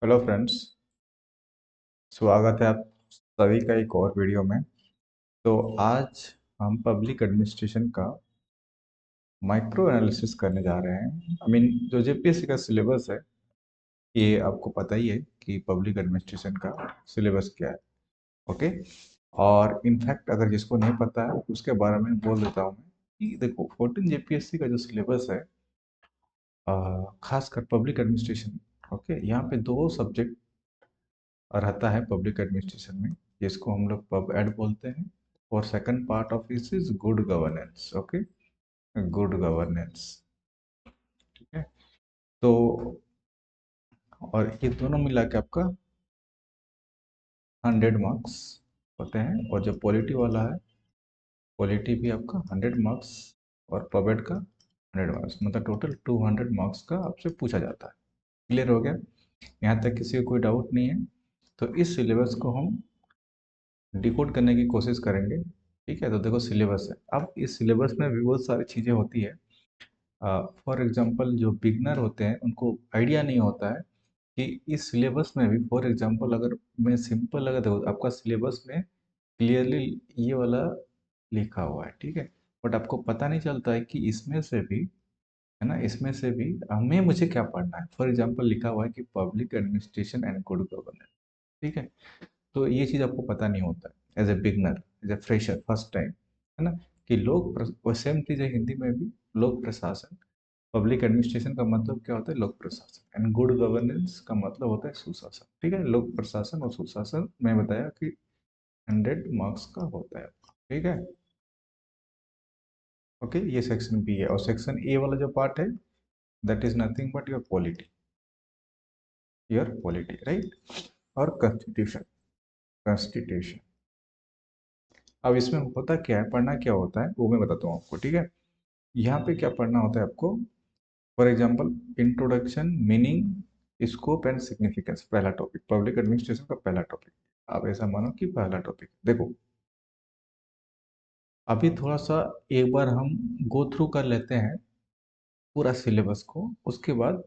Hello friends. स्वागत है आप सभी का एक और वीडियो में। तो आज हम पब्लिक एडमिनिस्ट्रेशन का माइक्रो एनालिसिस करने जा रहे हैं। जो जेपीएससी का सिलेबस है, ये आपको पता ही है कि पब्लिक एडमिनिस्ट्रेशन का सिलेबस क्या है। ओके। और इनफैक्ट अगर जिसको नहीं पता है उसके बारे में बोल देता हूँ मैं कि देखो 14 जेपीएससी का जो सिलेबस है, खासकर पब्लिक एडमिनिस्ट्रेशन। ओके, यहाँ पे दो सब्जेक्ट रहता है पब्लिक एडमिनिस्ट्रेशन में, जिसको हम लोग पब एड बोलते हैं। और second part of this is good governance. Okay, good governance. ठीक है। तो और ये दोनों मिला के आपका 100 मार्क्स होते हैं। और जो पॉलिटी वाला है, पॉलिटी भी आपका 100 मार्क्स और पब एड का 100 मार्क्स, मतलब टोटल 200 मार्क्स का आपसे पूछा जाता है। क्लियर हो गया? यहाँ तक किसी को कोई डाउट नहीं है? तो इस सिलेबस को हम डिकोड करने की कोशिश करेंगे। ठीक है, तो देखो सिलेबस है। अब इस सिलेबस में भी बहुत सारी चीज़ें होती है। फॉर एग्जांपल जो बिगनर होते हैं उनको आइडिया नहीं होता है कि इस सिलेबस में भी, फॉर एग्जांपल अगर मैं सिंपल अगर देखो आपका सिलेबस में क्लियरली ये वाला लिखा हुआ है, ठीक है, बट आपको पता नहीं चलता है कि इसमें से भी, है ना, इसमें से भी हमें मुझे क्या पढ़ना है। फॉर एग्जांपल लिखा हुआ है कि public administration and good governance. ठीक है, तो ये चीज़ आपको पता नहीं होता है as a beginner, as a fresher, first time, है ना, कि सेम चीज़ है हिंदी में भी। लोक प्रशासन, पब्लिक एडमिनिस्ट्रेशन का मतलब क्या होता है? लोक प्रशासन। एंड गुड गवर्नेंस का मतलब होता है सुशासन। ठीक है, लोक प्रशासन और सुशासन मैं बताया कि 100 मार्क्स का होता है। ठीक है। ओके, ये सेक्शन बी है। और सेक्शन ए वाला जो पार्ट है, that is nothing but your polity, right. और कॉन्स्टिट्यूशन, कॉन्स्टिट्यूशन। अब इसमें होता क्या है, पढ़ना क्या होता है वो मैं बताता हूँ आपको। ठीक है, यहाँ पे क्या पढ़ना होता है आपको? For example introduction, meaning, scope and significance, पहला टॉपिक, पब्लिक एडमिनिस्ट्रेशन का पहला टॉपिक। आप ऐसा मानो कि पहला टॉपिक देखो। अभी थोड़ा सा एक बार हम गो थ्रू कर लेते हैं पूरा सिलेबस को, उसके बाद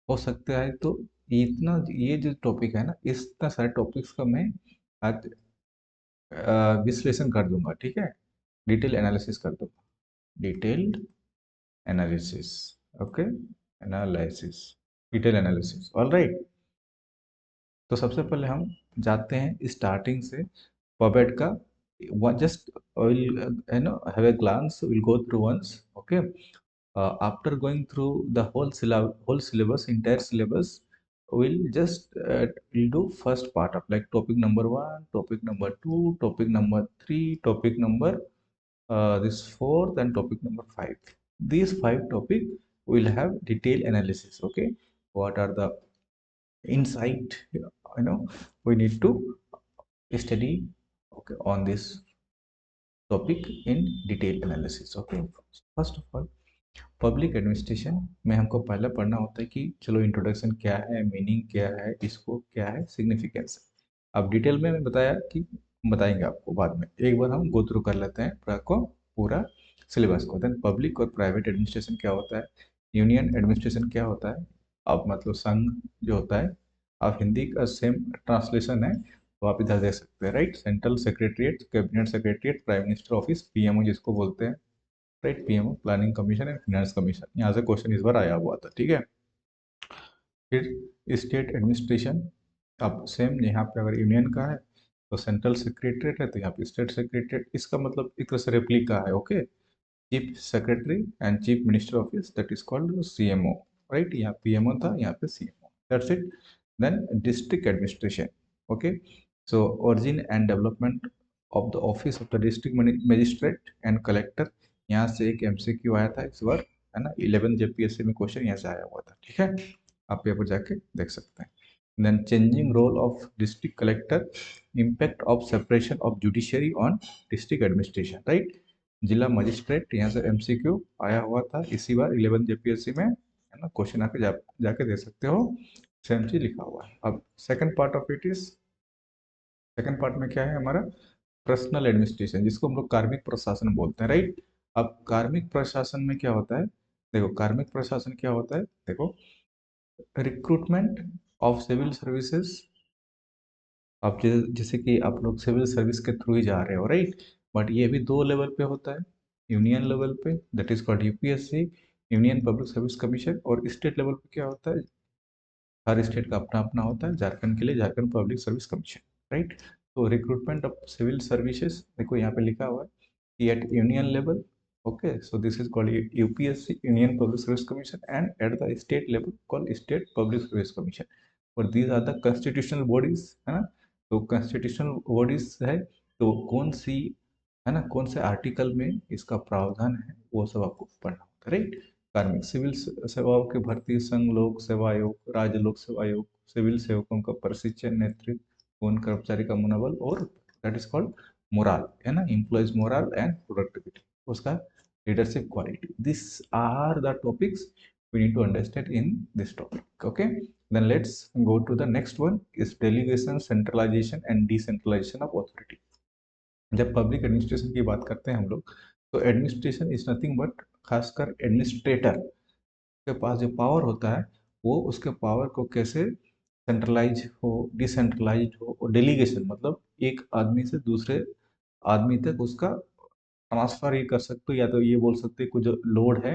हो सकता है तो इतना, ये जो टॉपिक है ना, इतना सारे टॉपिक्स का मैं आज विश्लेषण कर दूंगा। ठीक है, डिटेल एनालिसिस कर दूंगा, detailed analysis. Okay, analysis, detail analysis, all right. तो सबसे पहले हम जाते हैं स्टार्टिंग से पॉपेट का। Just will have a glance, we'll go through once. Okay. After going through the whole syllabus, entire syllabus, we'll just we'll do first part of like topic number 1, topic number 2, topic number 3, topic number this fourth, and topic number 5. These 5 topic will have detailed analysis. Okay, what are the insight, we need to study, okay, on this topic in detail analysis. Okay, first of all, public administration में हमको पहले पढ़ना होता है कि चलो introduction क्या है, मीनिंग क्या है, इसको क्या है, सिग्निफिकेंस। अब डिटेल में मैं बताया कि बताएंगे आपको बाद में। एक बार हम गो थ्रू कर लेते हैं पूरा सिलेबस को। देन पब्लिक और प्राइवेट एडमिनिस्ट्रेशन क्या होता है, यूनियन एडमिनिस्ट्रेशन क्या होता है, अब मतलब संघ जो होता है। आप हिंदी का सेम ट्रांसलेशन है तो आप इधर देख सकते हैं, right. Central secretariat, cabinet secretariat, prime minister office, PMO जिसको बोलते हैं, right. PMO, planning commission and finance commission. यहाँ से क्वेश्चन इस बार आया हुआ था। ठीक है, फिर स्टेट एडमिनिस्ट्रेशन। अब सेम यहाँ पे अगर यूनियन का है तो सेंट्रल सेक्रेटरीट है, तो यहाँ पे स्टेट सेक्रेटरीट। इसका मतलब एक तरह से रेप्लिका है। Okay, chief secretary and chief minister office, that is called CMO, right. यहाँ पीएमओ था, यहाँ पे CMO, that's it. Then district administration. Okay, so origin and development of the office of the district magistrate and collector. यहाँ से एक MCQ आया था इस बार, है ना। 11 जेपीएससी में क्वेश्चन यहाँ से आया हुआ था। ठीक है, आप पेपर जाके देख सकते हैं। Then changing role of district collector, impact of separation of judiciary on district administration, right. जिला मजिस्ट्रेट, यहाँ से एमसीक्यू आया हुआ था इसी बार 11 जेपीएससी में, है ना। क्वेश्चन आके जाके दे सकते हो, सेम चीज लिखा हुआ है। अब second part of it is, second part में क्या है हमारा? पर्सनल एडमिनिस्ट्रेशन, जिसको हम लोग कार्मिक प्रशासन बोलते हैं, राइट। अब कार्मिक प्रशासन में क्या होता है? देखो कार्मिक प्रशासन क्या होता है, देखो, रिक्रूटमेंट ऑफ सिविल सर्विसेज, आप जैसे कि आप लोग सिविल सर्विस के थ्रू ही जा रहे हो, राइट। बट ये भी दो लेवल पे होता है, यूनियन लेवल पे that is called UPSC, union public service commission, और स्टेट लेवल पे क्या होता है, हर स्टेट का अपना अपना होता है, झारखंड के लिए Jharkhand public service commission, right. तो रिक्रूटमेंट ऑफ सिविल सर्विसेज, देखो यहाँ पे लिखा हुआ है कि at union level, okay, so this is called UPSC, Union Public Service Commission, and at the state level called State Public Service Commission. और these are the constitutional bodies, है ना। तो constitutional bodies है, तो कौन सी, है ना, कौन से आर्टिकल में इसका प्रावधान है वो सब आपको पढ़ना होता है, राइट। कार्मिक सिविल सेवाओं के भर्ती, संघ लोक सेवा आयोग, राज्य लोक सेवा आयोग, सिविल सेवकों का प्रशिक्षण, नेतृत्व, उन कर्मचारी का मनोबल, और दैट इज कॉल्ड मोराल, है ना, एम्प्लॉयज मोराल एंड प्रोडक्टिविटी, उसका leadership quality. These are the topics we need to understand in this topic. Okay, then let's go to the next one, is delegation, centralization and decentralization of authority. जब public administration की बात करते हैं हम लोग, तो administration is nothing but, खासकर administrator के पास जो पावर होता है, वो उसके पावर को कैसे सेंट्रलाइज हो, डिसेंट्रलाइज हो, और डेलीगेशन मतलब एक आदमी से दूसरे आदमी तक उसका ट्रांसफर ही कर सकते हो, या तो ये बोल सकते हैं कुछ जो लोड है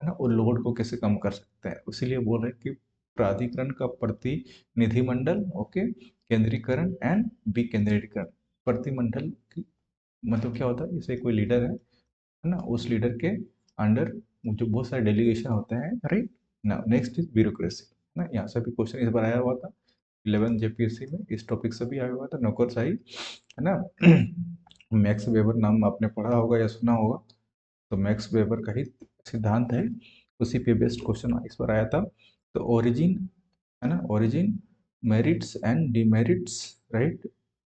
ना, उन लोड को कैसे कम कर सकते हैं, इसीलिए बोल रहे हैं कि प्राधिकरण का प्रतिनिधिमंडल, ओके, केंद्रीकरण एंड विकेंद्रीकरण। प्रतिमंडल की मतलब क्या होता है, जैसे कोई लीडर है ना, उस लीडर के अंडर जो बहुत सारे डेलीगेशन होते हैं, राइट ना। नेक्स्ट इज ब्यूरोक्रेसी, ना, यहाँ से भी क्वेश्चन इस बार आया हुआ था 11 जेपीएससी में, इस टॉपिक से भी आया हुआ था, नौकरशाही, है ना। मैक्स वेबर नाम आपने पढ़ा होगा या सुना होगा, तो मैक्स वेबर का ही सिद्धांत है, उसी पे बेस्ड क्वेश्चन इस बार आया था। तो ओरिजिन, है ना, origin, merits and demerits, right,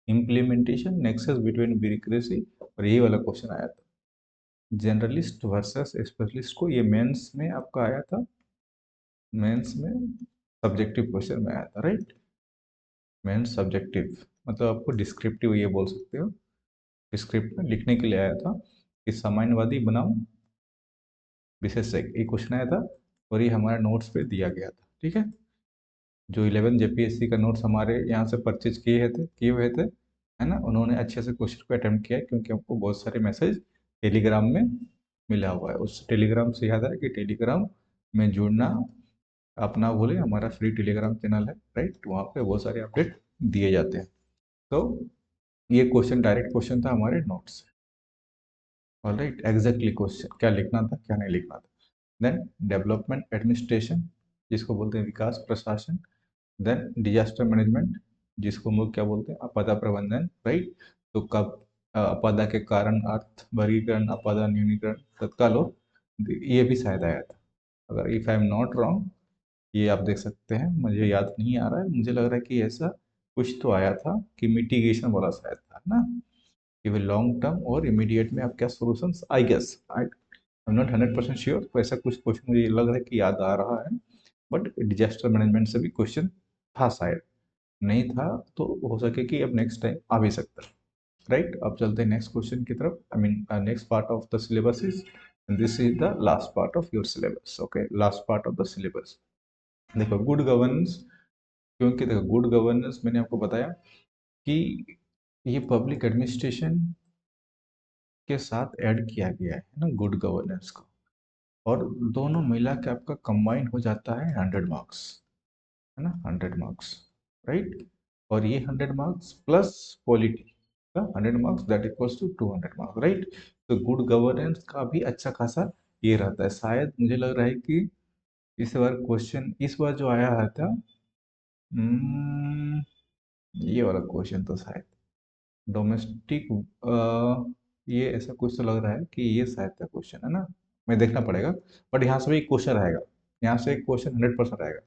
implementation, nexus between bureaucracy, और यही वाला क्वेश्चन आया था, जनरलिस्ट वर्सेस स्पेशलिस्ट को, ये मेंस में आपका आया था, मेंस में सब्जेक्टिव क्वेश्चन में आया था, राइट। मेंस सब्जेक्टिव मतलब आपको डिस्क्रिप्टिव ये बोल सकते हो, स्क्रिप्ट में लिखने के लिए आया था कि सामान्यवादी बनाम विशेषज्ञ, ये क्वेश्चन आया था, और ये हमारे नोट्स पे दिया गया था, ठीक है। जो 11 जेपीएससी का नोट्स हमारे यहाँ से परचेज किए हुए थे, है ना, उन्होंने अच्छे से क्वेश्चन को अटेम्प्ट किया है, क्योंकि हमको बहुत सारे मैसेज टेलीग्राम में मिला हुआ है। उस टेलीग्राम से याद है कि टेलीग्राम में जुड़ना आप ना भूलें, हमारा फ्री टेलीग्राम चैनल है, राइट, वहाँ पे बहुत सारे अपडेट दिए जाते हैं। तो ये क्वेश्चन डायरेक्ट क्वेश्चन था हमारे नोट्स से, ऑलराइट। एग्जैक्टली क्वेश्चन क्या लिखना था क्या नहीं लिखना था। देन डेवलपमेंट एडमिनिस्ट्रेशन, जिसको बोलते हैं विकास प्रशासन। देन डिजास्टर मैनेजमेंट, जिसको हम लोग क्या बोलते हैं, आपदा प्रबंधन, राइट। तो कब आपदा के कारण अर्थ वर्गीकरण, आपदा न्यूनीकरण, तत्काल, और ये भी शायद आया था, अगर if I am not wrong, ये आप देख सकते हैं, मुझे याद नहीं आ रहा है, मुझे लग रहा है कि ऐसा कुछ तो आया था कि मिटिगेशन वाला शायद था ना, कि वे लॉन्ग टर्म और इमीडिएट में आप क्या solutions, I guess, I am not 100% sure, तो ऐसा कुछ क्वेश्चन मुझे लग रहा है कि याद आ रहा है। बट डिजास्टर मैनेजमेंट से भी क्वेश्चन था शायद, नहीं था तो हो सके कि अब नेक्स्ट टाइम आ भी सकता है, राइट। अब चलते हैं नेक्स्ट क्वेश्चन की तरफ, I mean next part of the syllabus is, this is the last part of your syllabus, okay, last part of the syllabus. देखो गुड गवर्नेंस, क्योंकि देखो गुड गवर्नेंस मैंने आपको बताया कि ये पब्लिक एडमिनिस्ट्रेशन के साथ ऐड किया गया है ना, गुड गवर्नेंस को, और दोनों मिला के आपका कंबाइन हो जाता है 100 मार्क्स, है ना, 100 मार्क्स, राइट। और ये 100 मार्क्स प्लस पॉलिटी का 100 marks, that equals to 200 marks, right. तो गुड गवर्नेंस का भी अच्छा खासा ये रहता है, शायद मुझे लग रहा है कि इस बार क्वेश्चन, इस बार जो आया था, ये वाला क्वेश्चन तो शायद डोमेस्टिक, ये ऐसा कुछ तो लग रहा है कि ये शायद का क्वेश्चन है ना, मैं देखना पड़ेगा। बट यहाँ से भी एक क्वेश्चन रहेगा, यहाँ से एक क्वेश्चन 100% रहेगा,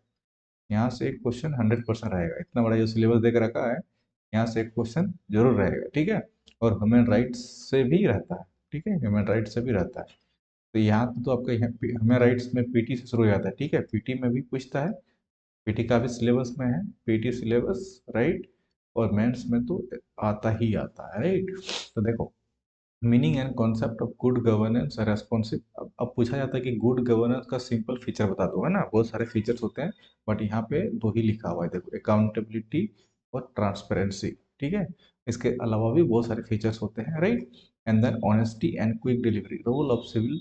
यहाँ से एक क्वेश्चन 100% रहेगा, इतना बड़ा जो सिलेबस देकर रखा है, यहाँ से एक क्वेश्चन जरूर रहेगा, ठीक है। और ह्यूमन राइट्स से भी रहता है, ठीक है, ह्यूमन राइट्स से भी रहता है। तो यहाँ तो आपका ह्यूमन राइट्स में पीटी से शुरू हो जाता है, ठीक है, पीटी में भी पूछता है, पीटी का भी सिलेबस में है, पीटी सिलेबस, राइट। और मेंस में तो आता ही आता है, राइट। तो देखो meaning and concept of good governance responsive. अब पूछा जाता है कि गुड गवर्नेंस का सिंपल फीचर बता दो, है ना, बहुत सारे फीचर्स होते हैं, बट यहाँ पे दो ही लिखा हुआ है, देखो, अकाउंटेबिलिटी और ट्रांसपेरेंसी। ठीक है, इसके अलावा भी बहुत सारे फीचर्स होते हैं, right. And then honesty and quick delivery, role of civil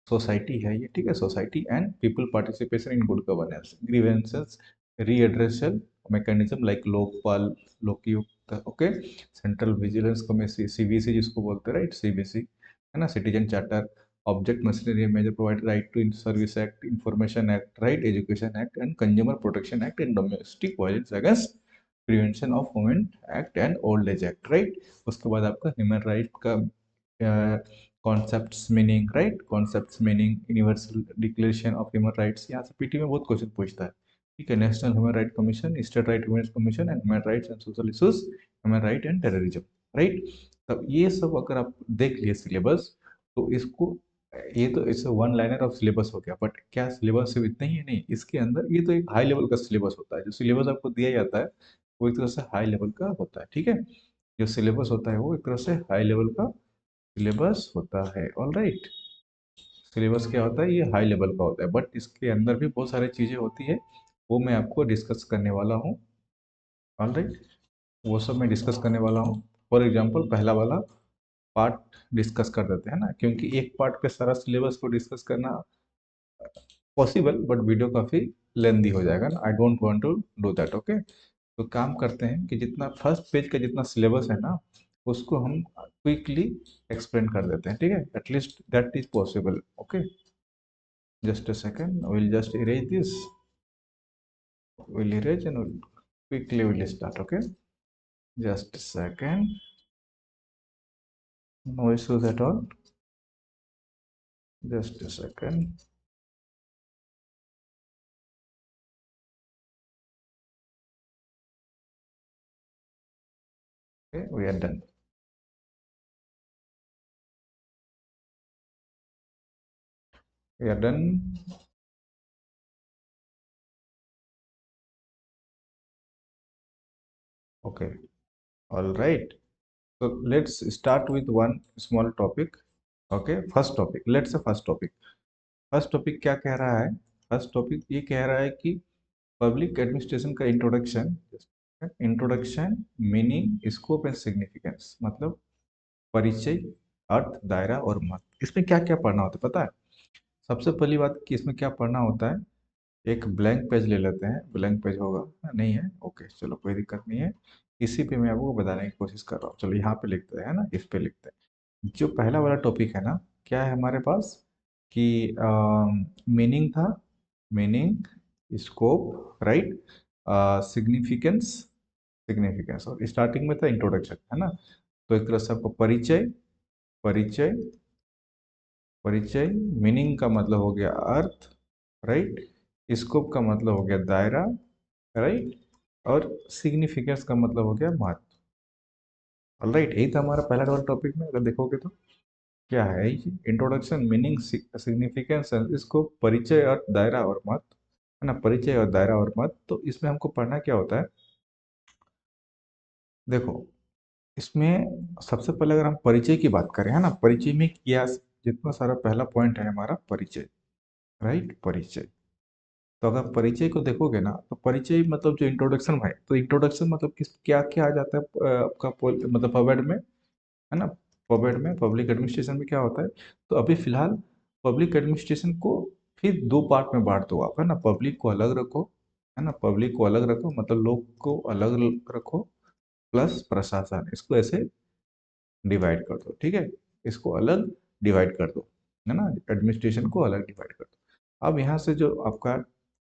society है ये, ठीक है, society and people participation in good governance, grievances redressal mechanism like Lokpal, Lokayukta, okay, central vigilance commission, CVC जिसको बोलते हैं, राइट, सीवीसी, है ना, citizen charter, object machinery major provide, right to service act, information act, right, education act and consumer protection act and domestic violence against prevention of women act and old age act, right. उसके बाद आपका human right का concepts meaning, right, concepts meaning, universal declaration of human rights, यहाँ से PT में बहुत question पूछता है, ठीक है, national human right commission, state right human commission and human rights and social issues, human right and terrorism, right. तब ये सब अगर आप देख लिए सिलेबस, तो इसको, ये तो इस वन लाइनर ऑफ सिलेबस हो गया, बट क्या सिलेबस सिर्फ इतना ही है? नहीं, इसके अंदर ये तो एक हाई लेवल का सिलेबस होता है, जो सिलेबस आपको दिया जाता है वो एक तरह से हाई लेवल का होता है, ठीक है, जो सिलेबस होता है वो एक तरह से हाई लेवल का सिलेबस होता है, ऑल राइट। सिलेबस क्या होता है? ये हाई लेवल का होता है, बट इसके अंदर भी बहुत सारी चीज़ें होती है, वो मैं आपको डिस्कस करने वाला हूँ, ऑल राइट, वो सब मैं डिस्कस करने वाला हूँ। फॉर एग्जांपल पहला वाला पार्ट डिस्कस कर देते हैं ना, क्योंकि एक पार्ट पे सारा सिलेबस को डिस्कस करना पॉसिबल, बट वीडियो काफ़ी लेंदी हो जाएगा ना, I don't want to do that, okay. तो काम करते हैं कि जितना फर्स्ट पेज का जितना सिलेबस है ना, उसको हम क्विकली एक्सप्लेन कर देते हैं, ठीक है, at least that is possible, okay. Just a second, we'll just erase this. We'll erase and we'll quickly we'll start. Okay, just a second. No issues at all. Just a second. Okay, we are done. We are done. Okay, all right. So let's start with one small topic. Okay, first topic. Let's say first topic. First topic क्या कह रहा है? First topic ये कह रहा है कि public administration का introduction, introduction, meaning, scope and significance, मतलब परिचय, अर्थ, दायरा और महत्व। इसमें क्या क्या पढ़ना होता है पता है? सबसे पहली बात कि इसमें क्या पढ़ना होता है, एक ब्लैंक पेज ले लेते हैं, ब्लैंक पेज होगा, नहीं है, ओके, चलो कोई दिक्कत नहीं है, इसी पे मैं आपको बताने की कोशिश कर रहा हूँ, चलो यहाँ पे लिखते हैं, है ना, इस पे लिखते हैं। जो पहला वाला टॉपिक है ना, क्या है हमारे पास कि मीनिंग था, meaning, scope, right, significance, significance, और स्टार्टिंग में था इंट्रोडक्शन, है ना। तो एक तरह से आपको परिचय, परिचय, परिचय, मीनिंग का मतलब हो गया अर्थ, राइट, स्कोप का मतलब हो गया दायरा, राइट, और सिग्निफिकेंस का मतलब हो गया महत्व, ऑलराइट। यही था हमारा पहला वाला टॉपिक में, अगर देखोगे तो क्या है, इंट्रोडक्शन, मीनिंग, सिग्निफिकेंस, स्कोप, परिचय और दायरा और महत्व, है ना, परिचय और दायरा और महत्व। तो इसमें हमको पढ़ना क्या होता है, देखो, इसमें सबसे पहले अगर हम परिचय की बात करें, है ना, परिचय में क्या, जितना सारा पहला पॉइंट है हमारा परिचय, राइट, परिचय। तो अगर परिचय को देखोगे ना, तो परिचय मतलब जो इंट्रोडक्शन है, तो इंट्रोडक्शन मतलब किस, क्या क्या आ जाता है आपका मतलब पॉवर्ड में, है ना, पॉवर्ड में, पब्लिक एडमिनिस्ट्रेशन में क्या होता है। तो अभी फिलहाल पब्लिक एडमिनिस्ट्रेशन को फिर दो पार्ट में बांट दो आप, है ना, पब्लिक को अलग रखो, है ना, पब्लिक को अलग रखो, मतलब लोग को अलग रखो, प्लस प्रशासन, इसको ऐसे डिवाइड कर दो, ठीक है, इसको अलग डिवाइड कर दो, है ना, एडमिनिस्ट्रेशन को अलग डिवाइड कर दो। अब यहाँ से जो आपका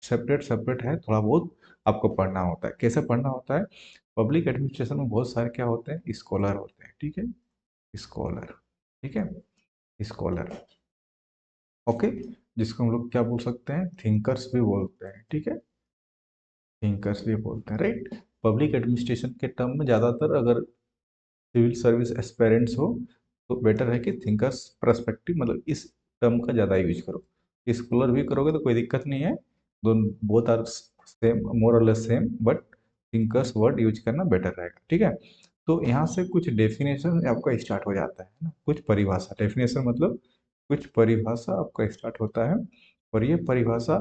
सेपरेट सेपरेट है, थोड़ा बहुत आपको पढ़ना होता है। कैसे पढ़ना होता है? पब्लिक एडमिनिस्ट्रेशन में बहुत सारे क्या होते हैं, स्कॉलर होते हैं, ठीक है, स्कॉलर, ठीक है, स्कॉलर, ओके, जिसको हम लोग क्या बोल सकते हैं, थिंकर्स भी बोलते हैं, ठीक है, थिंकर्स भी बोलते हैं, राइट। पब्लिक एडमिनिस्ट्रेशन के टर्म में ज़्यादातर अगर सिविल सर्विस एस्पेरेंट्स हो, तो बेटर है कि थिंकर्स पर्सपेक्टिव, मतलब इस टर्म का ज़्यादा यूज करो। स्कॉलर भी करोगे तो कोई दिक्कत नहीं है, दोनों बोथ आर सेम, मोर और less same, but thinkers word use करना बेटर रहेगा, ठीक है। तो यहाँ से कुछ डेफिनेशन आपका स्टार्ट हो जाता है ना, कुछ परिभाषा, डेफिनेशन मतलब कुछ परिभाषा आपका स्टार्ट होता है। और ये परिभाषा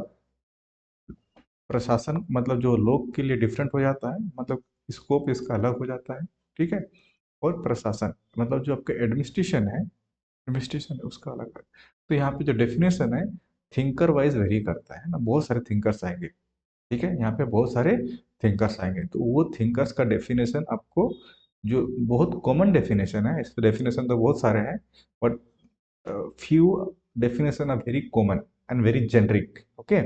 प्रशासन मतलब जो लोग के लिए डिफरेंट हो जाता है, मतलब स्कोप इसका अलग हो जाता है, ठीक है। और प्रशासन मतलब जो आपका एडमिनिस्ट्रेशन है उसका अलग है। तो यहाँ पे जो डेफिनेशन है थिंकर वाइज वेरी करता है ना, बहुत सारे थिंकर्स आएंगे, ठीक है। यहाँ पे बहुत सारे थिंकर्स आएंगे, तो वो थिंकर्स का डेफिनेशन आपको जो बहुत कॉमन डेफिनेशन है, इस डेफिनेशन तो बहुत सारे हैं, but few definition are very common and very generic, okay.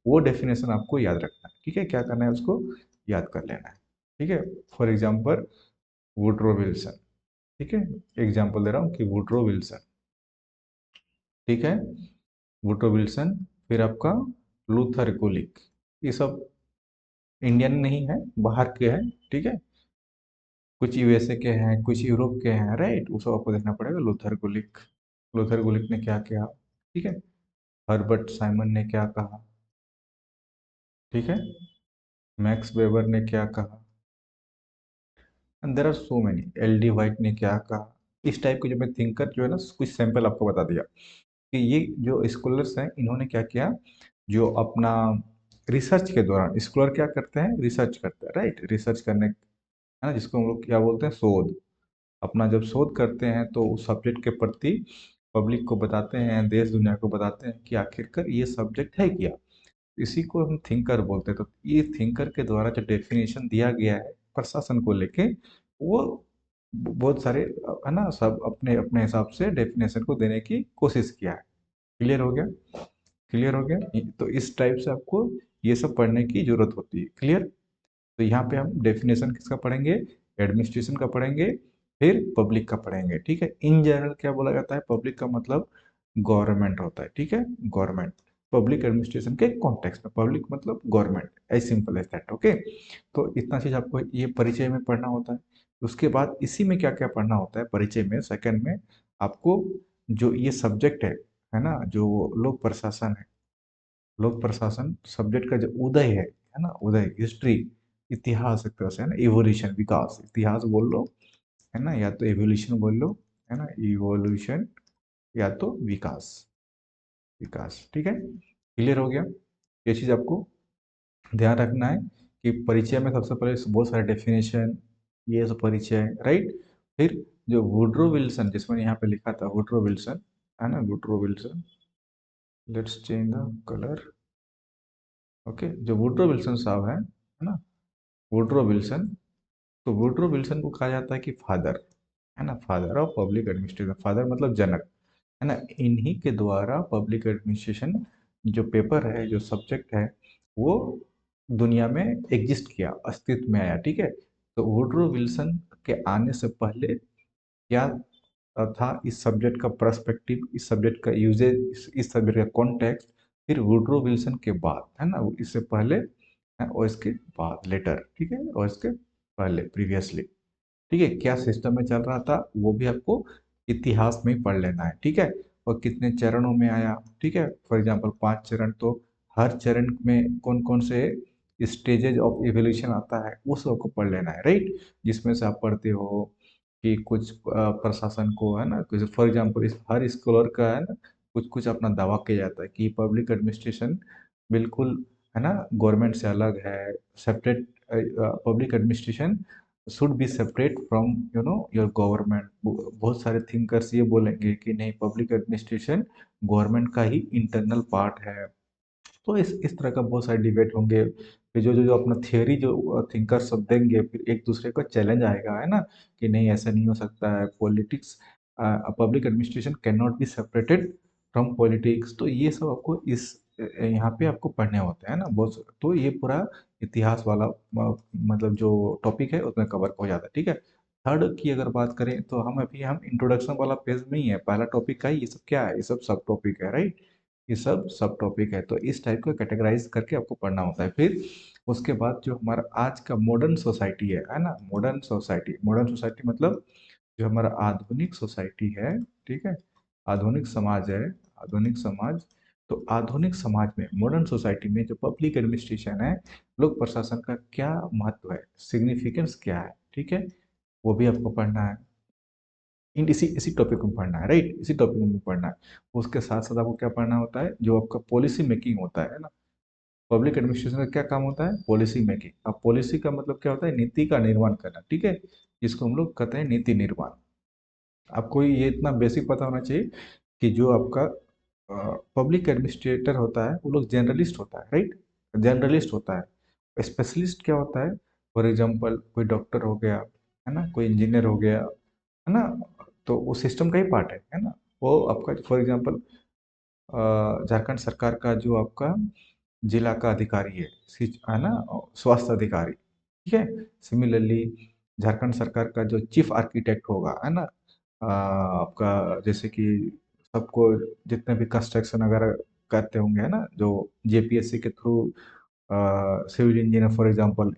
वो डेफिनेशन आपको याद रखना है, ठीक है। क्या करना है, उसको याद कर लेना है, ठीक है। फॉर एग्जाम्पल वुड्रो विल्सन, ठीक है। एग्जाम्पल दे रहा हूँ कि वुड्रो विल्सन, ठीक है। वुड्रो विल्सन, फिर आपका लूथर गुलिक, ये सब इंडियन नहीं है, बाहर के हैं, ठीक है। कुछ यूएसए के हैं, कुछ यूरोप के हैं, राइट। वो सब आपको देखना पड़ेगा। लूथर गुलिक ने क्या किया, ठीक है। हर्बर्ट साइमन ने क्या कहा, ठीक है। मैक्स वेबर ने क्या कहा, and there are so many. L D White ने क्या कहा। इस टाइप के जो मैं थिंकर जो है ना, कुछ सैंपल आपको बता दिया कि ये जो स्कॉलर्स हैं इन्होंने क्या किया, जो अपना रिसर्च के दौरान, स्कॉलर क्या करते हैं, रिसर्च करते हैं, राइट। रिसर्च करने है ना, जिसको हम लोग क्या बोलते हैं, शोध। अपना जब शोध करते हैं तो उस सब्जेक्ट के प्रति पब्लिक को बताते हैं, देश दुनिया को बताते हैं कि आखिरकार ये सब्जेक्ट है क्या। इसी को हम थिंकर बोलते हैं। तो ये थिंकर के द्वारा जो डेफिनेशन दिया गया है प्रशासन को लेके, वो बहुत सारे है ना, सब अपने अपने हिसाब से डेफिनेशन को देने की कोशिश किया है। क्लियर हो गया, क्लियर हो गया। तो इस टाइप से आपको ये सब पढ़ने की जरूरत होती है, क्लियर। तो यहाँ पे हम डेफिनेशन किसका पढ़ेंगे, एडमिनिस्ट्रेशन का पढ़ेंगे, फिर पब्लिक का पढ़ेंगे, ठीक है। इन जनरल क्या बोला जाता है, पब्लिक का मतलब गवर्नमेंट होता है, ठीक है, गवर्नमेंट। पब्लिक एडमिनिस्ट्रेशन के कॉन्टेक्स्ट में पब्लिक मतलब government, as simple as that, okay. तो इतना चीज आपको ये परिचय में पढ़ना होता है। उसके बाद इसी में क्या क्या पढ़ना होता है परिचय में, सेकंड में आपको जो ये सब्जेक्ट है ना, जो लोक प्रशासन है, लोक प्रशासन सब्जेक्ट का जो उदय है ना, उदय, हिस्ट्री, इतिहास एक तरह से है ना, इवोल्यूशन, विकास, इतिहास बोल लो, है ना, या तो एवोल्यूशन बोल लो, है ना, इवोल्यूशन, या तो विकास, विकास, ठीक है। क्लियर हो गया। ये चीज आपको ध्यान रखना है कि परिचय में सबसे पहले बहुत सारे डेफिनेशन, ये सब परिचय, राइट। फिर जो वुड्रो विल्सन, जिसमें यहाँ पे लिखा था वुड्रो विल्सन, है ना, Woodrow Wilson, let's change the colour, okay. जो वुड्रो विल्सन साहब है ना, वुड्रो विल्सन, तो वुड्रो विल्सन को कहा जाता है कि फादर, है ना, father of public administration. Father मतलब जनक, है ना। इन्हीं के द्वारा पब्लिक एडमिनिस्ट्रेशन जो पेपर है, जो सब्जेक्ट है, वो दुनिया में एग्जिस्ट किया, अस्तित्व में आया, ठीक है। तो वुड्रो विल्सन के आने से पहले क्या था इस सब्जेक्ट का पर्सपेक्टिव, इस सब्जेक्ट का यूजेज, इस सब्जेक्ट का कॉन्टेक्स्ट, फिर वुड्रो विल्सन के बाद, है ना, इससे पहले और इसके बाद, लेटर, ठीक है, और इसके पहले, प्रीवियसली, ठीक है, क्या सिस्टम में चल रहा था वो भी आपको इतिहास में ही पढ़ लेना है, ठीक है। और कितने चरणों में आया, ठीक है। फॉर एग्जांपल 5 चरण, तो हर चरण में कौन कौन से स्टेजेज ऑफ इवोल्यूशन आता है वो सब आपको पढ़ लेना है, राइट। जिसमें से आप पढ़ते हो कि कुछ प्रशासन को, है ना, कुछ फॉर एग्जांपल इस हर स्कॉलर का है ना, कुछ कुछ अपना दावा किया जाता है कि पब्लिक एडमिनिस्ट्रेशन बिल्कुल, है ना, गवर्नमेंट से अलग है, separate, public administration should be separate from your government. बहुत सारे थिंकर्स ये बोलेंगे कि नहीं, पब्लिक एडमिनिस्ट्रेशन गवर्नमेंट का ही इंटरनल पार्ट है। तो इस तरह का बहुत सारे डिबेट होंगे। फिर जो जो जो अपना थियोरी जो थिंकर सब देंगे, फिर एक दूसरे का चैलेंज आएगा, है ना, कि नहीं ऐसा नहीं हो सकता है, politics, public administration can not be separated from politics. तो ये सब आपको इस यहाँ पे आपको पढ़ने होते हैं ना बहुत। तो ये पूरा इतिहास वाला मतलब जो टॉपिक है उसमें कवर हो जाता है, ठीक है। थर्ड की अगर बात करें तो हम इंट्रोडक्शन वाला पेज में ही है, पहला टॉपिक का ही ये सब क्या है, ये सब सब टॉपिक है, राइट। ये सब सब टॉपिक है। तो इस टाइप का कैटेगराइज करके आपको पढ़ना होता है। फिर उसके बाद जो हमारा आज का मॉडर्न सोसाइटी है ना, मॉडर्न सोसाइटी मतलब जो हमारा आधुनिक सोसाइटी है, ठीक है, आधुनिक समाज है, आधुनिक समाज। तो आधुनिक समाज में, मॉडर्न सोसाइटी में जो पब्लिक एडमिनिस्ट्रेशन है, लोक प्रशासन का क्या महत्व है, सिग्निफिकेंस क्या है, ठीक है। वो भी आपको पढ़ना है। इन इसी इसी टॉपिक में पढ़ना है, राइट, इसी टॉपिक में पढ़ना है। उसके साथ साथ आपको क्या पढ़ना होता है, जो आपका पॉलिसी मेकिंग होता है ना। पब्लिक एडमिनिस्ट्रेशन का क्या काम होता है, पॉलिसी मेकिंग। अब पॉलिसी का मतलब क्या होता है, नीति का निर्माण करना, ठीक है, जिसको हम लोग कहते हैं नीति निर्माण। आपको ये इतना बेसिक पता होना चाहिए कि जो आपका पब्लिक एडमिनिस्ट्रेटर होता है वो लोग जनरलिस्ट होता है, राइट, जनरलिस्ट होता है। स्पेशलिस्ट क्या होता है, फॉर एग्जांपल कोई डॉक्टर हो गया, है ना, कोई इंजीनियर हो गया, है ना, तो वो सिस्टम का ही पार्ट है ना। वो आपका फॉर एग्जांपल झारखंड सरकार का जो आपका जिला का अधिकारी है ना, स्वास्थ्य अधिकारी, ठीक है। सिमिलरली झारखंड सरकार का जो चीफ आर्किटेक्ट होगा, है ना, आपका जैसे कि सबको जितने भी कंस्ट्रक्शन वगैरह करते होंगे, है ना, जो जेपीएससी के through civil engineer for example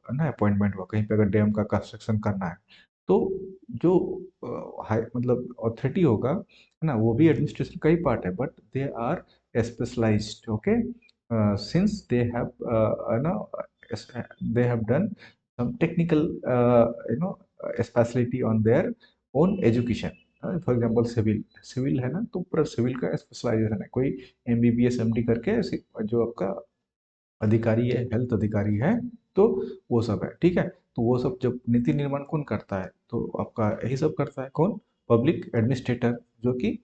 है ना, अपॉइंटमेंट हुआ कहीं पे, अगर डैम का कंस्ट्रक्शन करना है, तो जो हाई मतलब अथॉरिटी होगा, है ना, वो भी एडमिनिस्ट्रेशन का ही पार्ट है, but they are specialized, okay, since they have no they have done some technical specialty on their own education। For example civil civil है ना, तो पूरा सिविल का स्पेशलाइजेशन है, कोई एमबीबीएस एमडी करके जो आपका अधिकारी है, हेल्थ अधिकारी है, तो वो सब है, ठीक है। तो वो सब जब नीति निर्माण कौन करता है, तो आपका यही सब करता है कौन, पब्लिक एडमिनिस्ट्रेटर, जो कि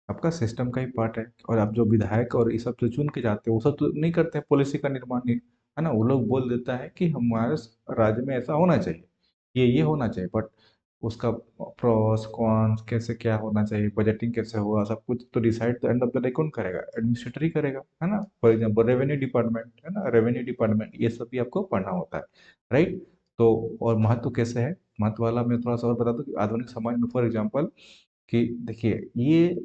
आपका सिस्टम का ही पार्ट है। और आप जो विधायक और ये सब जो चुन के जाते हैं, वो सब तो नहीं करते हैं पॉलिसी का निर्माण, नहीं, है ना। वो लोग बोल देता है कि हमारे राज्य में ऐसा होना चाहिए, ये होना चाहिए, बट उसका प्रोस कॉन्स कैसे क्या होना चाहिए, बजटिंग कैसे होगा, सब कुछ तो decide end of the day कौन करेगा, एडमिनिस्ट्रेटर ही करेगा, है ना। फॉर एग्जांपल रेवेन्यू डिपार्टमेंट, है ना, रेवेन्यू डिपार्टमेंट, ये सब भी आपको पढ़ना होता है, राइट। तो और महत्व कैसे है, महत्व वाला मैं थोड़ा सा और बता दूं कि आधुनिक समाज में, फॉर एग्जांपल, कि देखिए ये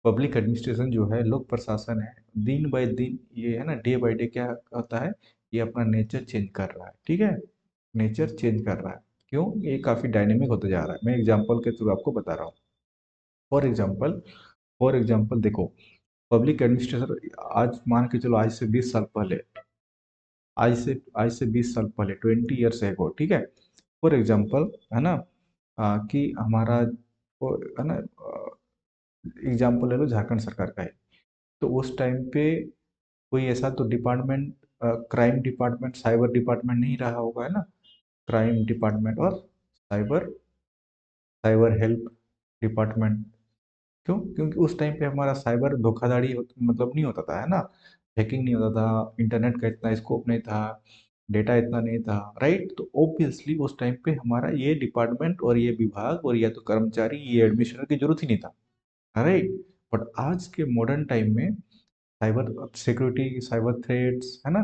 पब्लिक एडमिनिस्ट्रेशन जो है, लोक प्रशासन है, दिन बाय दिन ये, है ना, डे बाय डे क्या होता है, ये अपना नेचर चेंज कर रहा है, ठीक है, नेचर चेंज कर रहा है। क्यों, ये काफ़ी डायनेमिक होते जा रहा है। मैं एग्जांपल के थ्रू आपको बता रहा हूँ। फॉर एग्जांपल देखो, पब्लिक एडमिनिस्ट्रेशन आज मान के चलो, आज से 20 साल पहले, आज से 20 साल पहले, 20 ईयर्स एगो, ठीक है, फॉर एग्जांपल, है ना, कि हमारा है ना, एग्जाम्पल ले लो झारखंड सरकार का ही, तो उस टाइम पे कोई ऐसा तो department, crime department, cyber department नहीं रहा होगा, है ना, क्राइम डिपार्टमेंट और साइबर साइबर हेल्प डिपार्टमेंट। क्यों, क्योंकि उस टाइम पे हमारा साइबर धोखाधड़ी मतलब नहीं होता था, है ना, हैकिंग नहीं होता था, इंटरनेट का इतना स्कोप नहीं था, डेटा इतना नहीं था, राइट। तो ऑब्वियसली उस टाइम पे हमारा ये डिपार्टमेंट और ये विभाग और या तो कर्मचारी, ये एडमिनिस्ट्रेटर की जरूरत ही नहीं था, राइट। बट आज के मॉडर्न टाइम में साइबर सिक्योरिटी, साइबर थ्रेट्स, है ना,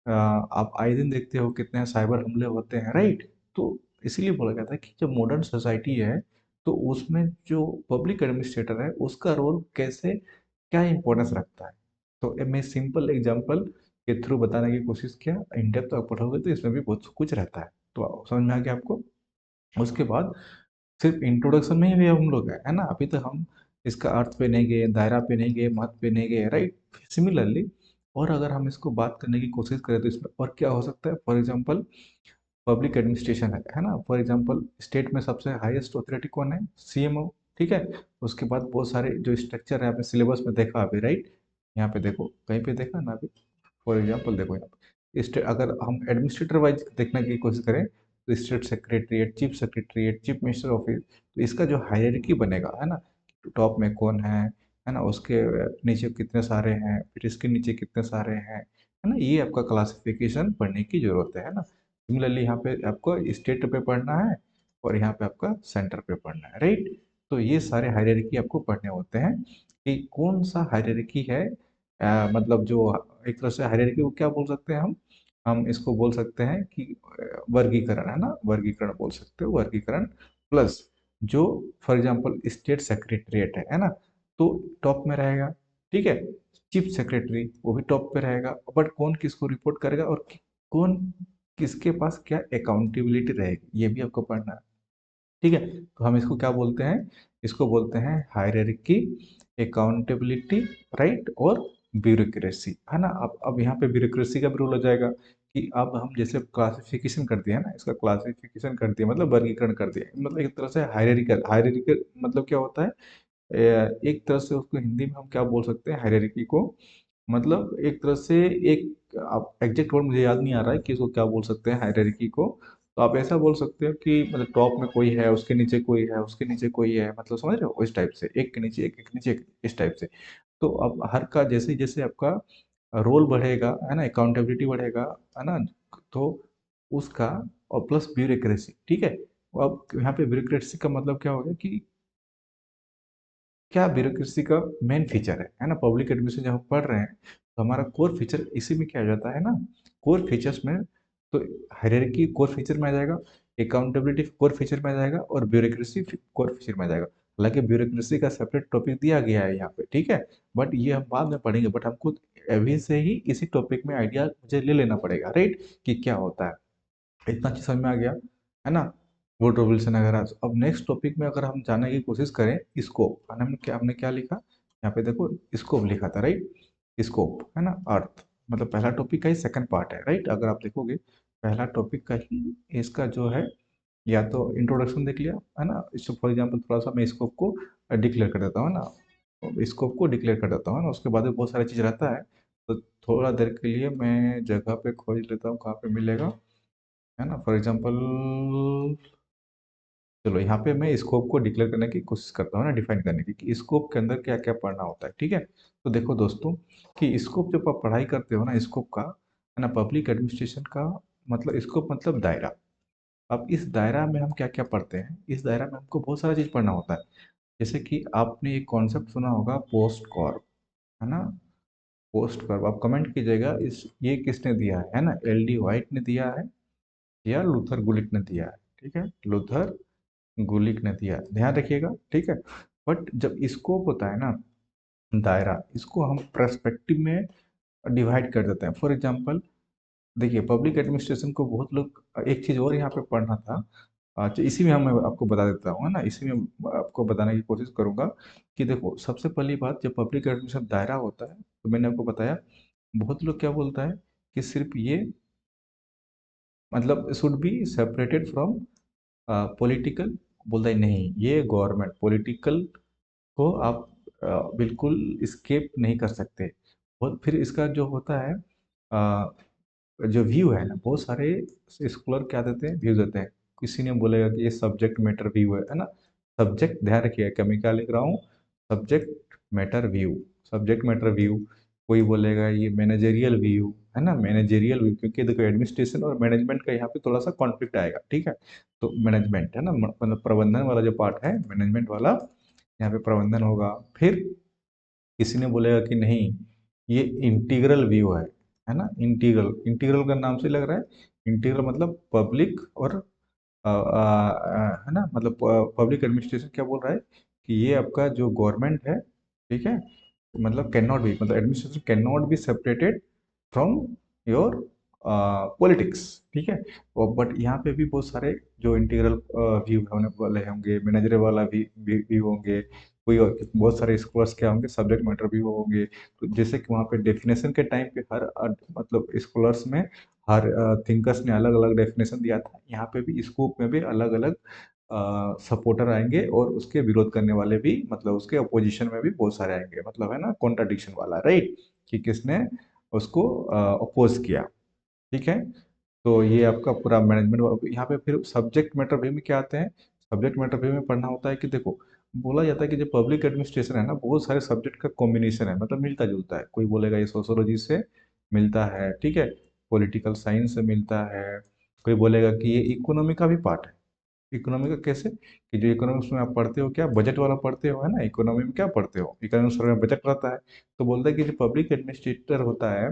आप आए दिन देखते हो कितने साइबर हमले होते हैं, राइट। तो इसीलिए बोला जाता है कि जब मॉडर्न सोसाइटी है, तो उसमें जो पब्लिक एडमिनिस्ट्रेटर है उसका रोल कैसे, क्या इंपॉर्टेंस रखता है। तो मैं सिंपल एग्जांपल के थ्रू बताने की कोशिश किया, इन डेप्थ आप पढ़ोगे तो इसमें भी बहुत कुछ रहता है, तो समझ में आ गया आपको। उसके बाद सिर्फ इंट्रोडक्शन में ही हम लोग है ना, अभी तक हम इसका अर्थ पे नहीं गए, दायरा पे नहीं गए, महत्व पे नहीं गए, राइट। सिमिलरली, और अगर हम इसको बात करने की कोशिश करें तो इसमें और क्या हो सकता है, फॉर एग्जांपल पब्लिक एडमिनिस्ट्रेशन है ना, फॉर एग्जांपल स्टेट में सबसे हाईएस्ट अथॉरिटी कौन है, सीएमओ, ठीक है। उसके बाद बहुत सारे जो स्ट्रक्चर है, आपने सिलेबस में देखा अभी, राइट, यहाँ पे देखो, कहीं पे देखा ना अभी, फॉर एग्जांपल देखो यहाँ पे अगर हम एडमिनिस्ट्रेटर वाइज देखने की कोशिश करें, तो state secretariat, chief minister office, तो इसका जो हायरार्की बनेगा, है ना, टॉप में कौन है ना, उसके नीचे कितने सारे हैं, फिर इसके नीचे कितने सारे हैं, है ना, ये आपका क्लासिफिकेशन पढ़ने की जरूरत है ना। सिमिलरली यहाँ पे आपको स्टेट पे पढ़ना है और यहाँ पे आपका सेंटर पे पढ़ना है, राइट। तो ये सारे हायरार्की आपको पढ़ने होते हैं कि कौन सा हायरार्की है, मतलब जो एक तरह से हायरार्की को क्या बोल सकते हैं हम इसको बोल सकते हैं कि वर्गीकरण, है ना, वर्गीकरण बोल सकते हो, वर्गीकरण प्लस जो फॉर एग्जांपल स्टेट सेक्रेटरीट है ना, तो टॉप में रहेगा, ठीक है। चीफ सेक्रेटरी वो भी टॉप पे रहेगा, बट कौन किसको रिपोर्ट करेगा और कौन किसके पास क्या अकाउंटेबिलिटी रहेगी, ये भी आपको पढ़ना है, ठीक है। तो हम इसको क्या बोलते हैं, इसको बोलते हैं हायरार्की, अकाउंटेबिलिटी, राइट, और ब्यूरोक्रेसी, है ना। अब यहाँ पे ब्यूरोक्रेसी का भी रोल हो जाएगा कि अब हम जैसे क्लासिफिकेशन कर दिया है ना, इसका क्लासिफिकेशन कर दिया मतलब वर्गीकरण कर दिया, मतलब एक तरह से हायरार्किकल। हायरार्किकल मतलब क्या होता है, एक तरह से उसको हिंदी में हम क्या बोल सकते हैं, हायरार्की को, मतलब एक तरह से एक, आप एग्जैक्ट वर्ड मुझे याद नहीं आ रहा है कि इसको क्या बोल सकते हैं हायरार्की को। तो आप ऐसा बोल सकते हो कि मतलब टॉप में कोई है, उसके नीचे कोई है, उसके नीचे कोई है, मतलब समझ रहे हो, इस टाइप से, एक के नीचे एक, एक के नीचे एक, इस टाइप से। तो अब हर का जैसे जैसे आपका रोल बढ़ेगा, है ना, अकाउंटेबिलिटी बढ़ेगा, है ना, तो उसका, और प्लस ब्यूरोक्रेसी, ठीक है। अब यहाँ पे ब्यूरोक्रेसी का मतलब क्या हो गया कि क्या ब्यूरोक्रेसी का मेन फीचर है ना। पब्लिक एडमिनिस्ट्रेशन जब हम पढ़ रहे हैं तो हमारा कोर फीचर इसी में क्या आ जाता है ना, कोर फीचर्स में। तो हायरार्की कोर फीचर में आ जाएगा, अकाउंटेबिलिटी कोर फीचर में आ जाएगा, और ब्यूरोक्रेसी कोर फीचर में आ जाएगा। हालांकि ब्यूरोक्रेसी का सेपरेट टॉपिक दिया गया है यहाँ पे, ठीक है, बट ये हम बाद में पढ़ेंगे, बट हमको अभी से ही इसी टॉपिक में आइडिया मुझे ले लेना पड़ेगा, राइट, कि क्या होता है। इतना चीज समझ में आ गया, है ना। वो ट्रोबिल्सन वगैरह। अब नेक्स्ट टॉपिक में अगर हम जानने की कोशिश करें, स्कोप, हमने क्या लिखा यहाँ पे, देखो स्कोप लिखा था, राइट। स्कोप, है ना, अर्थ, मतलब पहला टॉपिक का ही सेकंड पार्ट है, राइट। अगर आप देखोगे पहला टॉपिक का ही इसका जो है, या तो इंट्रोडक्शन देख लिया, है ना। इसको फॉर एग्जांपल थोड़ा सा मैं स्कोप को डिक्लेयर कर देता हूँ ना, स्कोप को डिक्लेयर कर देता हूँ ना, उसके बाद में बहुत सारी चीज़ रहता है। तो थोड़ा देर के लिए मैं जगह पे खोज लेता हूँ कहाँ पे मिलेगा, है ना। फॉर एग्जांपल, चलो यहाँ पे मैं स्कोप को डिक्लेयर करने की कोशिश करता हूँ ना, डिफाइन करने की कि स्कोप के अंदर क्या क्या पढ़ना होता है, ठीक है। तो देखो दोस्तों, कि स्कोप जब आप पढ़ाई करते हो ना, स्कोप का, है ना, पब्लिक एडमिनिस्ट्रेशन का मतलब, स्कोप मतलब दायरा। अब इस दायरा में हम क्या क्या पढ़ते हैं, इस दायरा में हमको बहुत सारा चीज़ पढ़ना होता है। जैसे कि आपने एक कॉन्सेप्ट सुना होगा, पोस्ट कॉर्प, है ना। पोस्ट कॉर्प, आप कमेंट कीजिएगा, इस ये किसने दिया है ना, एल डी वाइट ने दिया है या लूथर गुलिक ने दिया है, ठीक है, लूथर गुलिक ने दिया, ध्यान रखिएगा, ठीक है। बट जब स्कोप होता है ना, दायरा, इसको हम पर्सपेक्टिव में डिवाइड कर देते हैं। फॉर एग्जांपल, देखिए पब्लिक एडमिनिस्ट्रेशन को बहुत लोग, एक चीज़ और यहाँ पे पढ़ना था, अच्छा इसी में हम मैं आपको बता देता हूँ, है ना, इसी में आपको बताने की कोशिश करूंगा कि देखो, सबसे पहली बात, जब पब्लिक एडमिनिस्ट्रेशन दायरा होता है, तो मैंने आपको बताया, बहुत लोग क्या बोलता है कि सिर्फ ये मतलब should be separated from political, बोलता है नहीं, ये गवर्नमेंट पॉलिटिकल को आप बिल्कुल स्केप नहीं कर सकते। और फिर इसका जो होता है, जो व्यू है ना, बहुत सारे स्कॉलर क्या देते हैं, व्यू देते हैं। किसी ने बोलेगा कि ये सब्जेक्ट मैटर व्यू है ना। सब्जेक्ट, ध्यान रखिएगा कि मैं क्या लिख रहा हूँ, subject matter view, subject matter view. कोई बोलेगा ये मैनेजेरियल व्यू, है ना, मैनेजेरियल व्यू, क्योंकि देखो एडमिनिस्ट्रेशन और मैनेजमेंट का यहाँ पे थोड़ा सा कॉन्फ्लिक्ट आएगा, ठीक है। तो मैनेजमेंट, है ना, मतलब प्रबंधन वाला जो पार्ट है, मैनेजमेंट वाला, यहाँ पे प्रबंधन होगा। फिर किसी ने बोलेगा कि नहीं, ये इंटीग्रल व्यू है ना, इंटीग्रल, इंटीग्रल का नाम से लग रहा है, इंटीग्रल मतलब पब्लिक और है ना, मतलब पब्लिक एडमिनिस्ट्रेशन क्या बोल रहा है कि ये आपका जो गवर्नमेंट है, ठीक है, मतलब कैन नॉट बी, मतलब administration can not be separated from your politics, ठीक है। और बट यहाँ पे भी बहुत सारे जो इंटीग्रल व्यू होने वाले होंगे, मैनेजर वाला भी व्यू होंगे, कोई और बहुत सारे स्कॉलर्स क्या होंगे, सब्जेक्ट मैटर भी होंगे। तो जैसे कि वहाँ पे डेफिनेशन के टाइम पे हर मतलब स्कॉलर्स में, हर थिंकर्स ने अलग अलग डेफिनेशन दिया था, यहाँ पे भी स्कोप में भी अलग अलग सपोर्टर आएंगे, और उसके विरोध करने वाले भी, मतलब उसके अपोजिशन में भी बहुत सारे आएंगे, मतलब है ना, कॉन्ट्राडिक्शन वाला, राइट, कि किसने उसको अपोज किया, ठीक है। तो ये आपका पूरा मैनेजमेंट। यहाँ पे फिर सब्जेक्ट मैटर व्यू में क्या आते हैं, सब्जेक्ट मैटर व्यू में पढ़ना होता है कि देखो, बोला जाता है कि जो पब्लिक एडमिनिस्ट्रेशन है ना, बहुत सारे सब्जेक्ट का कॉम्बिनेशन है, मतलब मिलता जुलता है। कोई बोलेगा ये सोशोलॉजी से मिलता है, ठीक है, पॉलिटिकल साइंस से मिलता है। कोई बोलेगा कि ये इकोनॉमी का भी पार्ट है। इकोनॉमी का कैसे, कि जो इकोनॉमिक्स में आप पढ़ते हो, क्या बजट वाला पढ़ते हो, है ना, इकोनॉमी में क्या पढ़ते हो, इकोनॉमिक्स में बजट रहता है। तो बोलता है कि जो पब्लिक एडमिनिस्ट्रेटर होता है,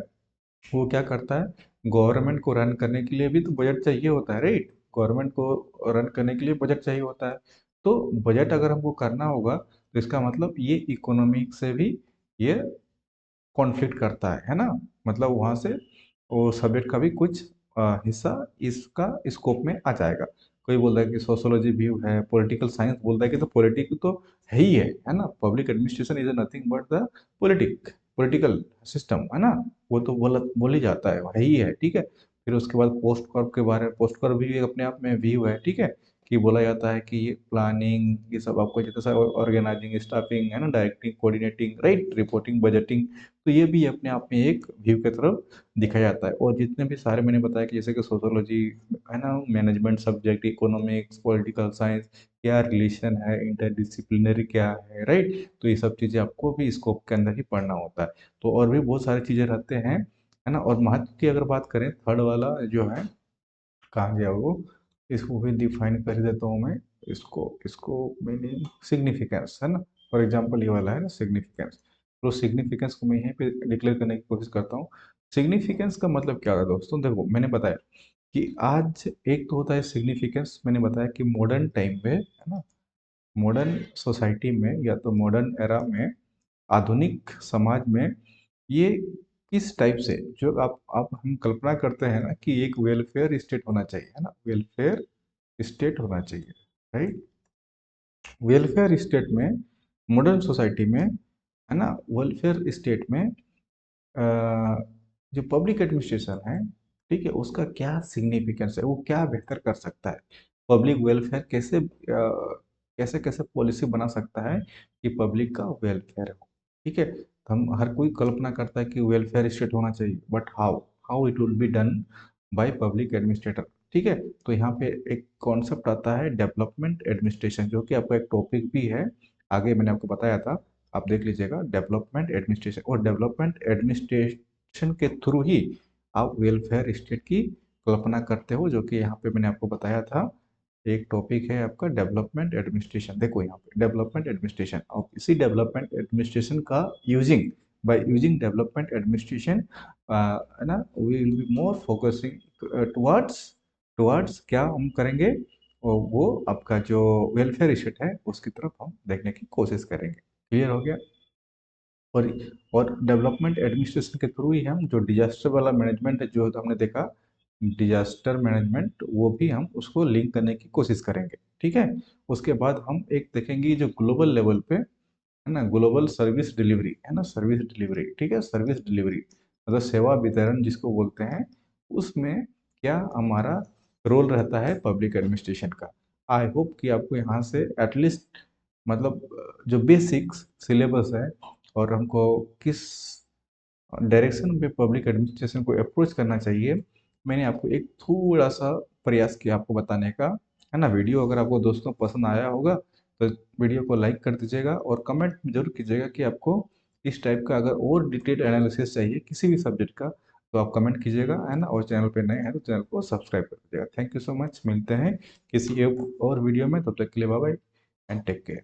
वो क्या करता है, गवर्नमेंट को रन करने के लिए भी तो बजट चाहिए होता है, राइट। गवर्नमेंट को रन करने के लिए बजट चाहिए होता है। तो बजट अगर हमको करना होगा, तो इसका मतलब ये इकोनॉमिक से भी ये कॉन्फ्लिक्ट करता है ना। मतलब वहाँ से वो सब्जेक्ट का भी कुछ हिस्सा इसका स्कोप में आ जाएगा। कोई बोलता है कि सोशोलॉजी व्यू है, पॉलिटिकल साइंस बोलता है कि तो पॉलिटिक तो है ही है ना, public administration is nothing but the politic, political system है ना, वो तो बोल ही जाता है ही है, ठीक है। फिर उसके बाद पोस्ट कॉर्प के बारे में, पोस्ट कॉर्प भी एक अपने आप में व्यू है, ठीक है, कि बोला जाता है कि ये प्लानिंग ये सब आपको जितना सारा ऑर्गेनाइजिंग, स्टाफिंग है ना, directing, coordinating, right, reporting, budgeting, तो ये भी अपने आप में एक व्यू की तरफ दिखाया जाता है। और जितने भी सारे मैंने बताया कि जैसे कि सोशोलॉजी है ना, management subject, economics, political science, क्या रिलेशन है, इंटरडिसिप्लिनरी क्या है, राइट, तो ये सब चीज़ें आपको भी स्कोप के अंदर ही पढ़ना होता है। तो और भी बहुत सारी चीज़ें रहते हैं, है ना। और महत्व की अगर बात करें, थर्ड वाला जो है, कहाँ गया वो, इसको भी डिफाइन कर देता हूँ मैं, इसको इसको मैंने सिग्निफिकेंस है ना, फॉर एग्जांपल ये वाला है ना सिग्निफिकेंस, तो सिग्निफिकेंस को मैं यहीं पे डिक्लेयर करने की कोशिश करता हूँ। सिग्निफिकेंस का मतलब क्या होता है दोस्तों, देखो मैंने बताया कि आज एक तो होता है सिग्निफिकेंस, मैंने बताया कि मॉडर्न टाइम पे है ना, मॉडर्न सोसाइटी में या तो मॉडर्न एरा में, आधुनिक समाज में, ये किस टाइप से, जो आप हम कल्पना करते हैं ना कि एक वेलफेयर स्टेट होना चाहिए, है ना, वेलफेयर स्टेट होना चाहिए, राइट। वेलफेयर स्टेट में, मॉडर्न सोसाइटी में, है ना, वेलफेयर स्टेट में जो पब्लिक एडमिनिस्ट्रेशन है, ठीक है, उसका क्या सिग्निफिकेंस है, वो क्या बेहतर कर सकता है, पब्लिक वेलफेयर कैसे कैसे कैसे पॉलिसी बना सकता है कि पब्लिक का वेलफेयर हो, ठीक है। तो हम हर कोई कल्पना करता है कि वेलफेयर स्टेट होना चाहिए, but how how it will be done by public administrator, ठीक है। तो यहाँ पे एक कॉन्सेप्ट आता है डेवलपमेंट एडमिनिस्ट्रेशन, जो कि आपका एक टॉपिक भी है, आगे मैंने आपको बताया था, आप देख लीजिएगा, डेवलपमेंट एडमिनिस्ट्रेशन। और डेवलपमेंट एडमिनिस्ट्रेशन के थ्रू ही आप वेलफेयर स्टेट की कल्पना करते हो, जो कि यहाँ पे मैंने आपको बताया था, एक टॉपिक है आपका डेवलपमेंट एडमिनिस्ट्रेशन। देखो यहाँ पे डेवलपमेंट एडमिनिस्ट्रेशन, और इसी डेवलपमेंट एडमिनिस्ट्रेशन का using, by using development administration, है ना, we will be more focusing towards, towards क्या हम करेंगे, और वो आपका जो वेलफेयर स्टेट है उसकी तरफ हम देखने की कोशिश करेंगे। क्लियर हो गया। और और डेवलपमेंट एडमिनिस्ट्रेशन के थ्रू ही हम जो डिजास्टर वाला मैनेजमेंट है, जो हमने देखा डिजास्टर मैनेजमेंट, वो भी हम उसको लिंक करने की कोशिश करेंगे, ठीक है। उसके बाद हम एक देखेंगे जो ग्लोबल लेवल पे, है ना, ग्लोबल सर्विस डिलीवरी, है ना, सर्विस डिलीवरी, ठीक है, सर्विस डिलीवरी मतलब सेवा वितरण जिसको बोलते हैं, उसमें क्या हमारा रोल रहता है पब्लिक एडमिनिस्ट्रेशन का। आई होप कि आपको यहाँ से एटलीस्ट मतलब जो बेसिक्स सिलेबस है, और हमको किस डायरेक्शन में पब्लिक एडमिनिस्ट्रेशन को अप्रोच करना चाहिए, मैंने आपको एक थोड़ा सा प्रयास किया आपको बताने का, है ना। वीडियो अगर आपको दोस्तों पसंद आया होगा तो वीडियो को लाइक कर दीजिएगा, और कमेंट जरूर कीजिएगा कि आपको इस टाइप का अगर और डिटेल एनालिसिस चाहिए किसी भी सब्जेक्ट का, तो आप कमेंट कीजिएगा, है ना। और चैनल पे नए हैं तो चैनल को सब्सक्राइब कर दीजिएगा। थैंक यू सो मच, मिलते हैं किसी एक और वीडियो में, तब तक के लिए bye bye and take care.